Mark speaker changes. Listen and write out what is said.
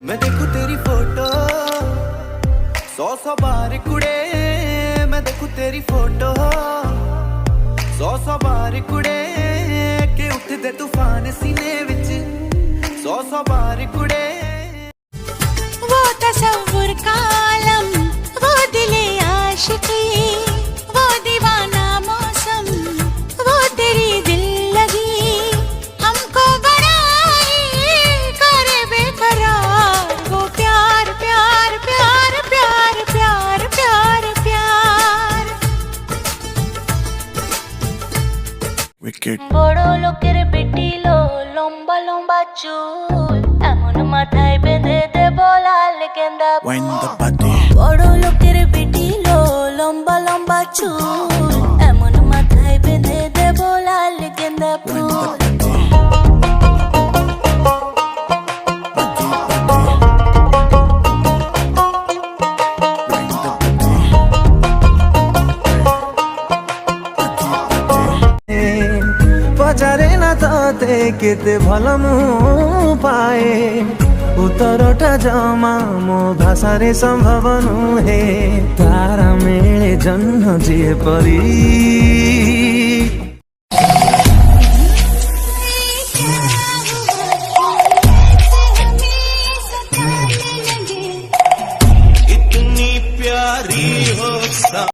Speaker 1: मैं देखूं तेरी फोटो 100 बार कुड़े, मैं देखूं तेरी फोटो 100 बार कुड़े के उठदे तूफान सीने विच 100 बार कुड़े।
Speaker 2: वो तसव्वुर का आलम, वो दिले आशिकी, वो दीवाना मौसम, वो तेरी दिल लगी हमको बनाए करे बेकरार। वो प्यार प्यार प्यार प्यार प्यार प्यार प्यार। বড় লোকের বেটিলো লম্বা লম্বা চুল, এমন মাথায় বেঁধে দেব লাল গেন্দা ফুল। বড় লোকের বেটিলো লম্বা লম্বা চুল, এমন মাথায় বেঁধে দেব লাল গেন্দা ফুল।
Speaker 1: पचारे ना ते केते भल मु पाए उत्तरटा जमा मो भाषारे संभव नुहे तारा मेले जन्म जे परी